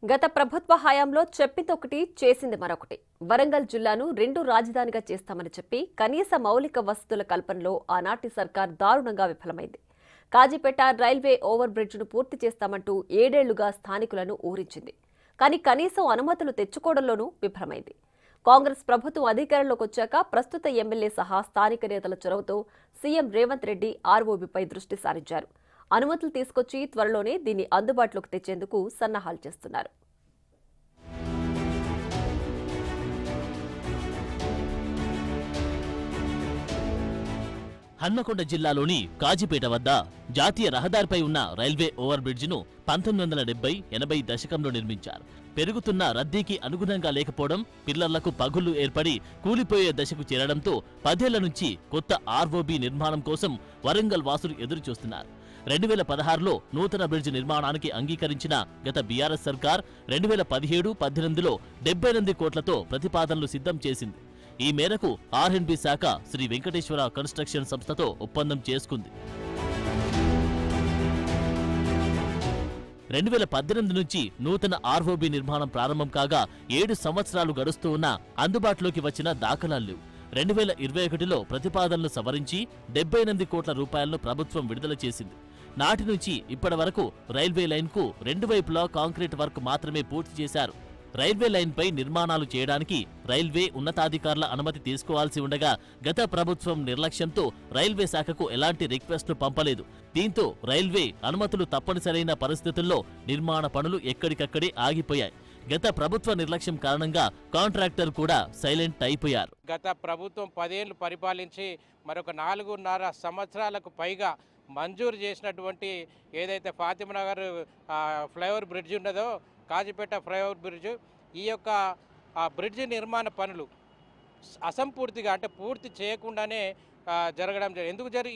గత ప్రభుత్వ హయాంలో చెప్పిందొకటి చేసింది మరొకటి. వరంగల్ జిల్లాను రెండు రాజధానిగా చేస్తామని చెప్పి కనీస మౌలిక వసతుల కల్పనలో ఆనాటి సర్కార్ దారుణంగా విఫలమైంది. కాజీపేట రైల్వే ఓవర్ బ్రిడ్జ్ను పూర్తి చేస్తామంటూ 7 ఏళ్లుగా స్థానికులను ఊరించింది. కానీ కనీసం అనుమతులు తెచ్చుకోవడంలోనూ విఫలమైంది. కాంగ్రెస్ ప్రభుత్వం అధికారంలోకి వచ్చాక ప్రస్తుత ఎమ్మెల్యే సహా స్థానిక నేతల చొరవతో సీఎం రేవంత్ రెడ్డి ఆర్ఓబీపై దృష్టి సారించారు. అనుమతులు తీసుకొచ్చి త్వరలోనే దీన్ని అందుబాటులోకి తెచ్చేందుకు సన్నాహాలు చేస్తున్నారు. హన్మకొండ జిల్లాలోని కాజీపేట వద్ద జాతీయ రహదారిపై ఉన్న రైల్వే ఓవర్ బ్రిడ్జిను 1970-80 దశకంలో నిర్మించారు. పెరుగుతున్న రద్దీకి అనుగుణంగా లేకపోవడం, పిల్లర్లకు పగుళ్లు ఏర్పడి కూలిపోయే దశకు చేరడంతో 10 ఏళ్ల నుంచి కొత్త ఆర్ఓబీ నిర్మాణం కోసం వరంగల్ వాసులు ఎదురుచూస్తున్నారు. 2016లో నూతన బ్రిడ్జ్ నిర్మాణానికి అంగీకరించిన గత బీఆర్ఎస్ సర్కార్ 2017-18లో 78 కోట్లతో ప్రతిపాదనలు సిద్ధం చేసింది. ఈ మేరకు ఆర్ఎండ్బి శాఖ శ్రీ వెంకటేశ్వర కన్స్ట్రక్షన్ సంస్థతో ఒప్పందం చేసుకుంది. 2018 నుంచి నూతన ఆర్ఓబీ నిర్మాణం ప్రారంభం కాగా 7 సంవత్సరాలు గడుస్తూ ఉన్నా అందుబాటులోకి వచ్చిన దాఖలాలు లేవు. 2021లో ప్రతిపాదనలు సవరించి 78 కోట్ల రూపాయలను ప్రభుత్వం విడుదల చేసింది. నాటి నుంచి ఇప్పటి వరకు రైల్వే లైన్కు 2 వైపులా కాంక్రీట్ వర్క్ మాత్రమే పూర్తి చేశారు. రైల్వే లైన్పై నిర్మాణాలు చేయడానికి రైల్వే ఉన్నతాధికారుల అనుమతి తీసుకోవాల్సి ఉండగా గత ప్రభుత్వం నిర్లక్ష్యంతో రైల్వే శాఖకు ఎలాంటి రిక్వెస్ట్లు పంపలేదు. దీంతో రైల్వే అనుమతులు తప్పనిసరైన పరిస్థితుల్లో నిర్మాణ పనులు ఎక్కడికక్కడే ఆగిపోయాయి. గత ప్రభుత్వ నిర్లక్ష్యం కారణంగా కాంట్రాక్టర్ కూడా సైలెంట్ అయిపోయారు. గత ప్రభుత్వం 10 ఏళ్లు పరిపాలించి మరొక 4.5 సంవత్సరాలకు పైగా మంజూరు చేసినటువంటి ఏదైతే ఫాతిమానగర్ ఫ్లైఓవర్ బ్రిడ్జ్ ఉన్నదో, కాజీపేట ఫ్లైఓవర్ బ్రిడ్జ్, ఈ యొక్క బ్రిడ్జ్ నిర్మాణ పనులు అసంపూర్తిగా అంటే పూర్తి చేయకుండానే జరగడం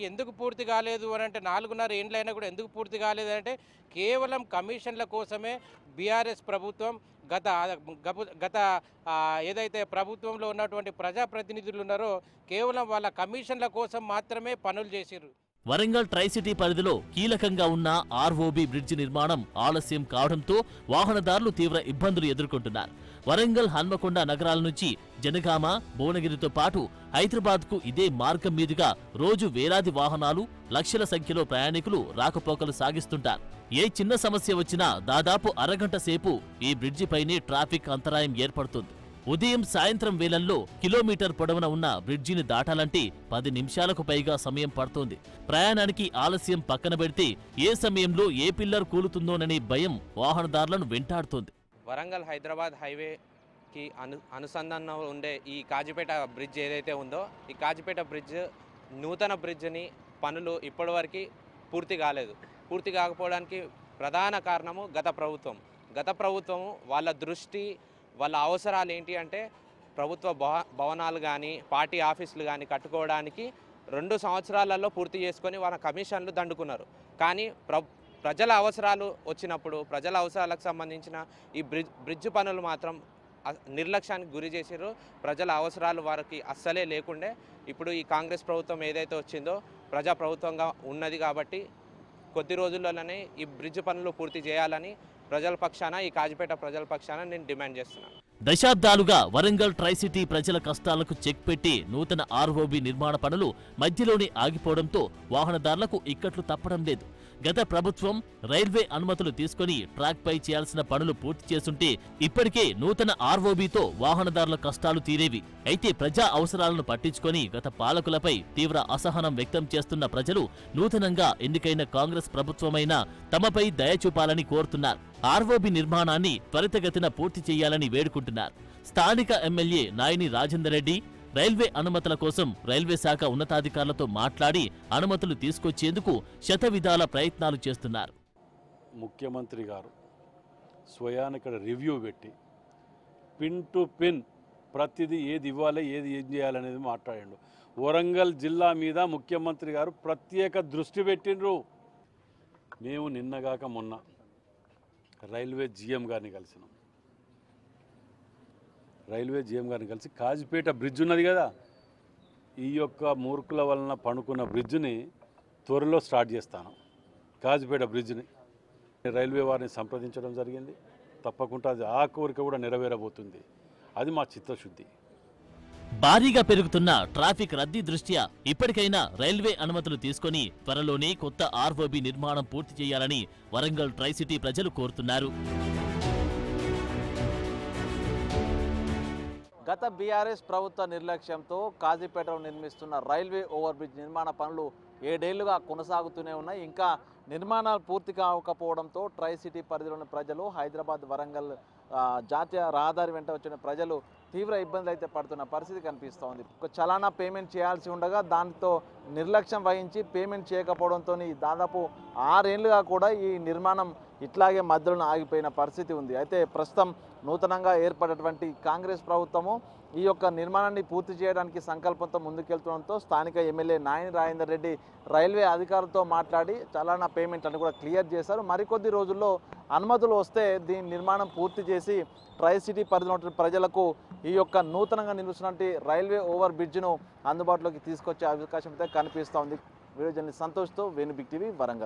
ఎందుకు పూర్తి కాలేదు అని అంటే 4.5 ఏండ్లైనా కూడా ఎందుకు పూర్తి కాలేదు అంటే కేవలం కమిషన్ల కోసమే బీఆర్ఎస్ ప్రభుత్వం గత ఏదైతే ప్రభుత్వంలో ఉన్నటువంటి ప్రజాప్రతినిధులు ఉన్నారో కేవలం వాళ్ళ కమిషన్ల కోసం మాత్రమే పనులు చేసిర్రు. వరంగల్ ట్రైసిటీ పరిధిలో కీలకంగా ఉన్న ఆర్ఓబీ బ్రిడ్జి నిర్మాణం ఆలస్యం కావడంతో వాహనదారులు తీవ్ర ఇబ్బందులు ఎదుర్కొంటున్నారు. వరంగల్, హన్మకొండ నగరాల నుంచి జనగామ, భువనగిరితో పాటు హైదరాబాద్కు ఇదే మార్గం మీదుగా రోజు వేలాది వాహనాలు, లక్షల సంఖ్యలో ప్రయాణికులు రాకపోకలు సాగిస్తుంటారు. ఏ చిన్న సమస్య వచ్చినా దాదాపు అరగంట సేపు ఈ బ్రిడ్జిపైనే ట్రాఫిక్ అంతరాయం ఏర్పడుతుంది. ఉదయం, సాయంత్రం వేళల్లో కిలోమీటర్ పొడవున ఉన్న బ్రిడ్జిని దాటాలంటే 10 నిమిషాలకు పైగా సమయం పడుతోంది. ప్రయాణానికి ఆలస్యం పక్కన పెడితే ఏ సమయంలో ఏ పిల్లర్ కూలుతుందోననే భయం వాహనదారులను వెంటాడుతోంది. వరంగల్ హైదరాబాద్ హైవేకి అనుసంధానం ఉండే ఈ కాజీపేట బ్రిడ్జ్ ఏదైతే ఉందో, ఈ కాజీపేట బ్రిడ్జ్ నూతన బ్రిడ్జ్ని పనులు ఇప్పటివరకు పూర్తి కాలేదు. పూర్తి కాకపోవడానికి ప్రధాన కారణము గత ప్రభుత్వం వాళ్ళ దృష్టి, వాళ్ళ అవసరాలు ఏంటి అంటే ప్రభుత్వ భవనాలు కానీ పార్టీ ఆఫీసులు కానీ కట్టుకోవడానికి 2 సంవత్సరాలలో పూర్తి చేసుకొని వాళ్ళ కమిషన్లు దండుకున్నారు. కానీ ప్రజల అవసరాలు వచ్చినప్పుడు ప్రజల అవసరాలకు సంబంధించిన ఈ బ్రిడ్జ్ పనులు మాత్రం నిర్లక్ష్యానికి గురి చేసారు. ప్రజల అవసరాలు వారికి అస్సలే లేకుండే ఇప్పుడు ఈ కాంగ్రెస్ ప్రభుత్వం ఏదైతే వచ్చిందో ప్రజా ప్రభుత్వంగా ఉన్నది కాబట్టి కొద్ది రోజుల్లోనే ఈ బ్రిడ్జ్ పనులు పూర్తి చేయాలని ప్రజల పక్షాన, ఈ కాజీపేట ప్రజల పక్షాన నేను డిమాండ్ చేస్తున్నాను. దశాబ్దాలుగా వరంగల్ ట్రైసిటీ ప్రజల కష్టాలకు చెక్ పెట్టి నూతన ఆర్ఓబీ నిర్మాణ పనులు మధ్యలోనే ఆగిపోవడంతో వాహనదారులకు ఇక్కట్లు తప్పడం లేదు. గత ప్రభుత్వం రైల్వే అనుమతులు తీసుకుని ట్రాక్ పై చేయాల్సిన పనులు పూర్తి చేస్తుంటే ఇప్పటికే నూతన ఆర్ఓబీతో వాహనదారుల కష్టాలు తీరేవి. అయితే ప్రజా అవసరాలను పట్టించుకొని గత పాలకులపై తీవ్ర అసహనం వ్యక్తం చేస్తున్న ప్రజలు నూతనంగా ఎన్నికైన కాంగ్రెస్ ప్రభుత్వమైనా తమపై దయ చూపాలని కోరుతున్నారు. ఆర్ఓబీ నిర్మాణాన్ని త్వరితగతిన పూర్తి చేయాలని వేడుకుంటున్నారు. స్థానిక ఎమ్మెల్యే నాయని రాజేందర్ రెడ్డి రైల్వే అనుమతుల కోసం రైల్వే శాఖ ఉన్నతాధికారులతో మాట్లాడి అనుమతులు తీసుకొచ్చేందుకు శతవిధాల ప్రయత్నాలు చేస్తున్నారు. ముఖ్యమంత్రి గారు స్వయాన ఇక్కడ రివ్యూ పెట్టి పిన్ టు పిన్ ప్రతిదీ ఏది ఇవ్వాలి, ఏం చేయాలనేది మాట్లాడిండు. వరంగల్ జిల్లా మీద ముఖ్యమంత్రి గారు ప్రత్యేక దృష్టి పెట్టిండ్రు. మేము నిన్నగాక మొన్న రైల్వే జీఎం గారిని కలిసినాం. కలిసి కాజీపేట బ్రిడ్జ్ ఉన్నది కదా, ఈ యొక్క మూర్ఖుల వలన పనుకున్న బ్రిడ్జ్ని త్వరలో స్టార్ట్ చేస్తాను. కాజీపేట బ్రిడ్జ్ని రైల్వే వారిని సంప్రదించడం జరిగింది. తప్పకుండా అది ఆ కోరిక కూడా నెరవేరబోతుంది. అది మా చిత్తశుద్ధి. భారీగా పెరుగుతున్న ట్రాఫిక్ రద్దీ దృష్ట్యా ఇప్పటికైనా రైల్వే అనుమతులు తీసుకొని త్వరలోనే కొత్త ఆర్ఓబి నిర్మాణం పూర్తి చేయాలని వరంగల్ ట్రై సిటీ ప్రజలు కోరుతున్నారు. గత బీఆర్ఎస్ ప్రభుత్వ నిర్లక్ష్యంతో కాజీపేటలో నిర్మిస్తున్న రైల్వే ఓవర్ బ్రిడ్జ్ నిర్మాణ పనులు 7 ఏళ్లుగా కొనసాగుతూనే ఉన్నాయి. ఇంకా నిర్మాణాలు పూర్తి కాకపోవడంతో ట్రై సిటీ పరిధిలోని ప్రజలు, హైదరాబాద్ వరంగల్ జాతీయ రహదారి వెంట వచ్చిన ప్రజలు తీవ్ర ఇబ్బందులు అయితే పడుతున్న పరిస్థితి కనిపిస్తోంది. ఒక చలానా పేమెంట్ చేయాల్సి ఉండగా దాంతో నిర్లక్ష్యం వహించి పేమెంట్ చేయకపోవడంతో దాదాపు 6 ఏళ్లుగా కూడా ఈ నిర్మాణం ఇట్లాగే మధ్యలో ఆగిపోయిన పరిస్థితి ఉంది. అయితే ప్రస్తుతం నూతనంగా ఏర్పడినటువంటి కాంగ్రెస్ ప్రభుత్వము ఈ యొక్క నిర్మాణాన్ని పూర్తి చేయడానికి సంకల్పంతో ముందుకెళ్తుండడంతో స్థానిక ఎమ్మెల్యే నాయని రాజేందర్ రెడ్డి రైల్వే అధికారులతో మాట్లాడి చలానా పేమెంట్ అని కూడా క్లియర్ చేశారు. మరికొద్ది రోజుల్లో అనుమతులు వస్తే దీని నిర్మాణం పూర్తి చేసి ట్రై సిటీ పరిధిలో ప్రజలకు ఈ యొక్క నూతనంగా నిర్మిస్తున్నటువంటి రైల్వే ఓవర్ బ్రిడ్జ్ను అందుబాటులోకి తీసుకొచ్చే అవకాశం అయితే కనిపిస్తోంది. వీడియో జర్నలిస్ట్ సంతోష్తో వేణు బిగ్ టీవీ వరంగల్.